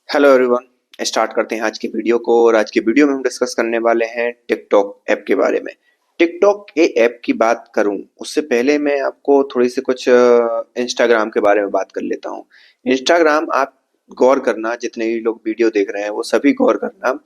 Hello everyone. Start करते हैं आज की वीडियो को। और आज की वीडियो में हम डिस्कस करने वाले हैं टिकटॉक ऐप के बारे में। टिकटॉक के ऐप की बात करूं उससे पहले मैं आपको थोड़ी सी कुछ इंस्टाग्राम के बारे में बात कर लेता हूं। इंस्टाग्राम आप गौर करना, जितने भी लोग वीडियो देख रहे हैं वो सभी गौर करना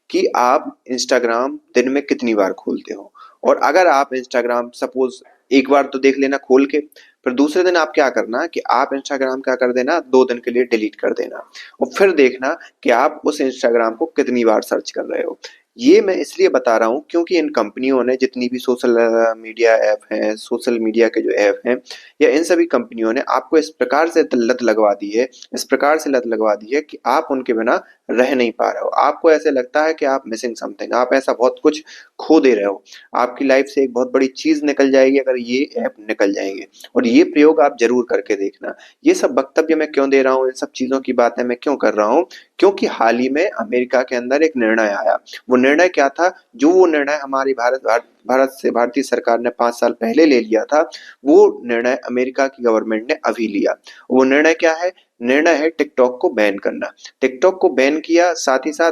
कि आप इंस्टाग्राम दिन में कितनी बार खोलते हो। और अगर आप इंस्टाग्राम सपोज एक बार तो देख लेना खोल के, फिर दूसरे दिन आप क्या करना कि आप इंस्टाग्राम क्या कर देना, 2 दिन के लिए डिलीट कर देना। और फिर देखना कि आप उस इंस्टाग्राम को कितनी बार सर्च कर रहे हो। ये मैं इसलिए बता रहा हूँ क्योंकि इन कंपनियों ने जितनी भी सोशल मीडिया ऐप हैं, सोशल मीडिया के जो ऐप हैं, या इन सभी कंपनियों ने आपको इस प्रकार से लत लगवा दी है, इस प्रकार से लत लगवा दी है कि आप उनके बिना रह नहीं पा रहे हो। आपको ऐसे लगता है कि आप मिसिंग समथिंग, आप ऐसा बहुत कुछ खो दे रहे हो। आपकी लाइफ से एक बहुत बड़ी चीज निकल जाएगी अगर ये ऐप निकल जाएंगे। और ये प्रयोग आप जरूर करके देखना। ये सब वक्तव्य मैं क्यों दे रहा हूँ, इन सब चीजों की बातें मैं क्यों कर रहा हूँ, क्योंकि हाल ही में अमेरिका के अंदर एक निर्णय आया। वो निर्णय क्या था? जो वो निर्णय हमारी भारतीय सरकार ने 5 साल पहले ले लिया था, वो निर्णय अमेरिका की गवर्नमेंट ने अभी लिया। वो निर्णय क्या है? निर्णय है टिकटॉक को बैन करना। टिकटॉक को बैन किया, साथ ही साथ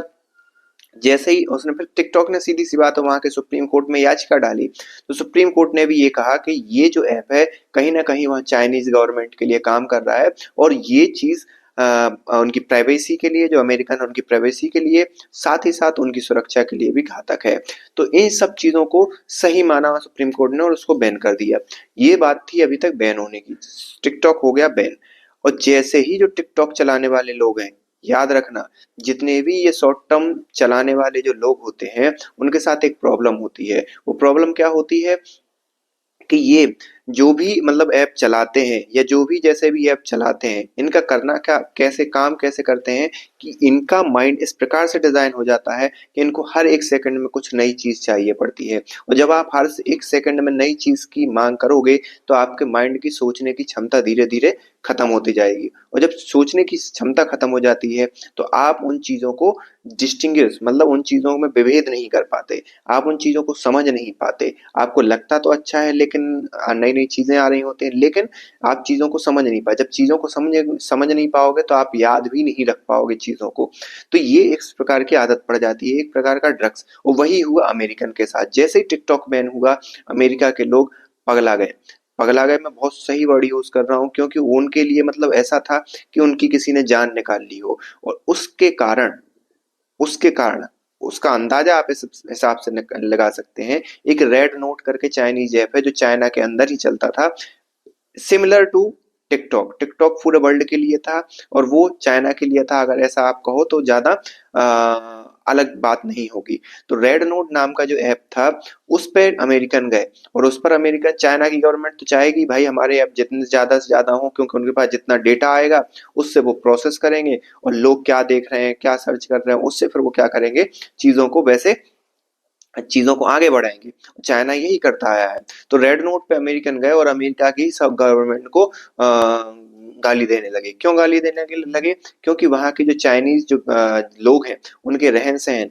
जैसे ही उसने, फिर टिकटॉक ने सीधी सी बात है वहां के सुप्रीम कोर्ट में याचिका डाली। तो सुप्रीम कोर्ट ने भी ये कहा कि ये जो ऐप है कहीं ना कहीं वह चाइनीज गवर्नमेंट के लिए काम कर रहा है। और ये चीज उनकी प्राइवेसी के लिए, जो अमेरिकन उनकी प्राइवेसी के लिए, साथ ही साथ उनकी सुरक्षा के लिए भी घातक है। तो इन सब चीजों को सही माना सुप्रीम कोर्ट ने और उसको बैन कर दिया। ये बात थी अभी तक बैन होने की। टिकटॉक हो गया बैन। और जैसे ही जो टिकटॉक चलाने वाले लोग हैं, याद रखना, जितने भी ये शॉर्ट टर्म चलाने वाले जो लोग होते हैं उनके साथ एक प्रॉब्लम होती है। वो प्रॉब्लम क्या होती है कि ये जो भी मतलब ऐप चलाते हैं, या जो भी जैसे भी ऐप चलाते हैं, इनका करना क्या, कैसे काम कैसे करते हैं कि इनका माइंड इस प्रकार से डिजाइन हो जाता है कि इनको हर एक सेकंड में कुछ नई चीज चाहिए पड़ती है। और जब आप हर एक सेकंड में नई चीज की मांग करोगे तो आपके माइंड की सोचने की क्षमता धीरे धीरे खत्म होती जाएगी। और जब सोचने की क्षमता खत्म हो जाती है तो आप उन चीजों को डिस्टिंग्विश, मतलब उन चीजों में विभेद नहीं कर पाते, आप उन चीजों को समझ नहीं पाते। आपको लगता तो अच्छा है, लेकिन नई नई चीजें आ रही होती हैं, लेकिन आप चीजों को समझ नहीं पाए। जब चीजों को समझ नहीं पाओगे तो आप याद भी नहीं रख पाओगे चीजों को। तो ये एक प्रकार की आदत पड़ जाती है, एक प्रकार का ड्रग्स। और वही हुआ अमेरिकन के साथ। जैसे ही टिकटॉक बैन हुआ, अमेरिका के लोग पगला गए। पगला गए, मैं बहुत सही वर्ड यूज कर रहा हूँ, क्योंकि उनके लिए मतलब ऐसा था कि उनकी किसी ने जान निकाल ली हो। और उसके कारण उसका अंदाजा आप इस हिसाब से लगा सकते हैं। एक रेड नोट करके चाइनीज ऐप है जो चाइना के अंदर ही चलता था, सिमिलर टू टिकटॉक। टिकटॉक पूरे वर्ल्ड के लिए था और वो चाइना के लिए था, अगर ऐसा आप कहो तो ज्यादा अलग बात नहीं होगी। तो रेड नोट नाम का जो ऐप था, उस पर अमेरिकन गए। और उस पर अमेरिकन, चाइना की गवर्नमेंट तो चाहेगी भाई हमारे ऐप जितने ज्यादा से ज्यादा हो, क्योंकि उनके पास जितना डेटा आएगा उससे वो प्रोसेस करेंगे। और लोग क्या देख रहे हैं, क्या सर्च कर रहे हैं, उससे फिर वो क्या करेंगे, चीजों को वैसे चीजों को आगे बढ़ाएंगे। चाइना यही करता आया है। तो रेड नोट पे अमेरिकन गए और अमेरिका की सब गवर्नमेंट को गाली देने लगे। क्यों गाली देने लगे? क्योंकि वहां के जो चाइनीज जो लोग हैं, उनके रहन सहन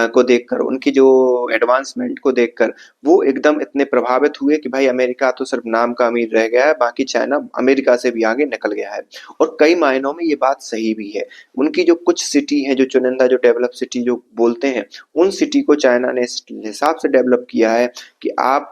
को देखकर, उनकी जो एडवांसमेंट को देखकर वो एकदम इतने प्रभावित हुए कि भाई अमेरिका तो सिर्फ नाम का अमीर रह गया है, बाकी चाइना अमेरिका से भी आगे निकल गया है। और कई मायनों में ये बात सही भी है। उनकी जो कुछ सिटी है, जो चुनिंदा जो डेवलप सिटी जो बोलते हैं, उन सिटी को चाइना ने इस हिसाब से डेवलप किया है कि आप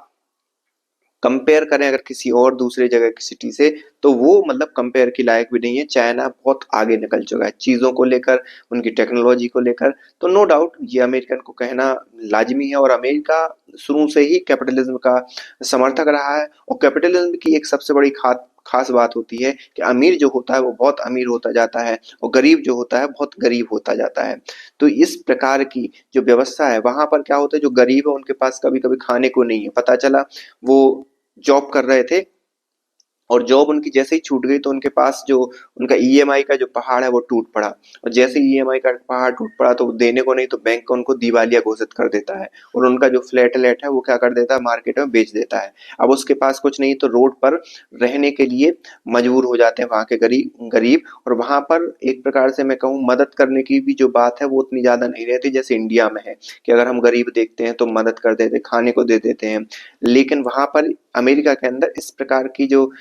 कंपेयर करें अगर किसी और दूसरे जगह की सिटी से, तो वो मतलब कंपेयर के लायक भी नहीं है। चाइना बहुत आगे निकल चुका है चीजों को लेकर, उनकी टेक्नोलॉजी को लेकर। तो नो डाउट ये अमेरिकन को कहना लाजमी है। और अमेरिका शुरू से ही कैपिटलिज्म का समर्थक रहा है। और कैपिटलिज्म की एक सबसे बड़ी खास बात होती है कि अमीर जो होता है वो बहुत अमीर होता जाता है, और गरीब जो होता है बहुत गरीब होता जाता है। तो इस प्रकार की जो व्यवस्था है, वहां पर क्या होता है, जो गरीब है उनके पास कभी कभी खाने को नहीं है। पता चला वो जॉब कर रहे थे और जॉब उनकी जैसे ही छूट गई तो उनके पास जो उनका ईएमआई का जो पहाड़ है वो टूट पड़ा। और जैसे ही ईएमआई का पहाड़ टूट पड़ा तो देने को नहीं, तो बैंक उनको दिवालिया घोषित कर देता है। और उनका जो फ्लैट है वो क्या कर देता है, मार्केट में बेच देता है। अब उसके पास कुछ नहीं तो रोड पर रहने के लिए मजबूर हो जाते हैं वहां के गरीब गरीब। और वहां पर एक प्रकार से मैं कहूँ मदद करने की भी जो बात है वो उतनी ज्यादा नहीं रहती जैसे इंडिया में है, कि अगर हम गरीब देखते हैं तो मदद कर देते, खाने को दे देते हैं। लेकिन वहां पर अमेरिका के अंदर इस प्रकार की जो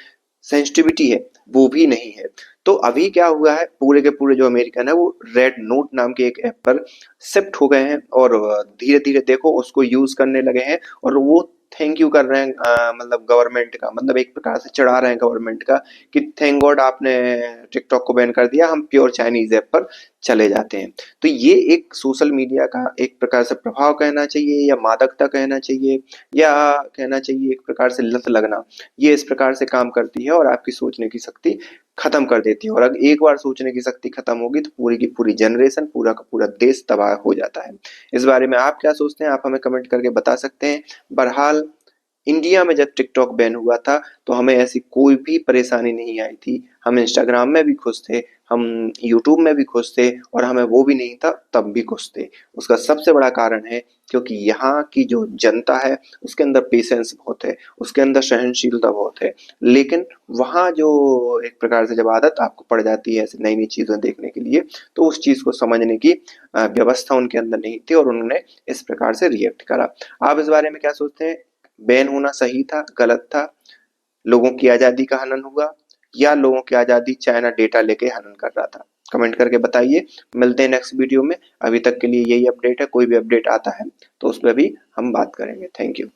सेंसिटिविटी है वो भी नहीं है। तो अभी क्या हुआ है, पूरे के पूरे जो अमेरिकन है वो रेड नोट नाम के एक ऐप पर शिफ्ट हो गए हैं और धीरे धीरे देखो उसको यूज करने लगे हैं और वो थैंक यू कर रहे हैं, मतलब गवर्नमेंट का, मतलब एक प्रकार से चढ़ा रहे हैं गवर्नमेंट का कि थैंक गॉड आपने टिकटॉक को बैन कर दिया, हम प्योर चाइनीज ऐप पर चले जाते हैं। तो ये एक सोशल मीडिया का एक प्रकार से प्रभाव कहना चाहिए या मादकता कहना चाहिए या कहना चाहिए एक प्रकार से लत लगना, ये इस प्रकार से काम करती है और आपकी सोचने की शक्ति खत्म कर देती है। और अगर एक बार सोचने की शक्ति खत्म होगी तो पूरी की पूरी जनरेशन, पूरा का पूरा देश तबाह हो जाता है। इस बारे में आप क्या सोचते हैं, आप हमें कमेंट करके बता सकते हैं। बहरहाल इंडिया में जब टिकटॉक बैन हुआ था तो हमें ऐसी कोई भी परेशानी नहीं आई थी। हम इंस्टाग्राम में भी खुश थे, हम यूट्यूब में भी खुश थे और हमें वो भी नहीं था तब भी खुश थे। उसका सबसे बड़ा कारण है क्योंकि यहाँ की जो जनता है उसके अंदर पेशेंस बहुत है, उसके अंदर सहनशीलता बहुत है। लेकिन वहाँ जो एक प्रकार से जब आदत आपको पड़ जाती है ऐसी नई-नई चीज़ें देखने के लिए, तो उस चीज़ को समझने की व्यवस्था उनके अंदर नहीं थी और उन्होंने इस प्रकार से रिएक्ट करा। आप इस बारे में क्या सोचते हैं? बैन होना सही था, गलत था, लोगों की आज़ादी का हनन हुआ या लोगों की आज़ादी चाइना डेटा लेके हनन कर रहा था? कमेंट करके बताइए। मिलते हैं नेक्स्ट वीडियो में। अभी तक के लिए यही अपडेट है, कोई भी अपडेट आता है तो उस पे भी हम बात करेंगे। Thank you.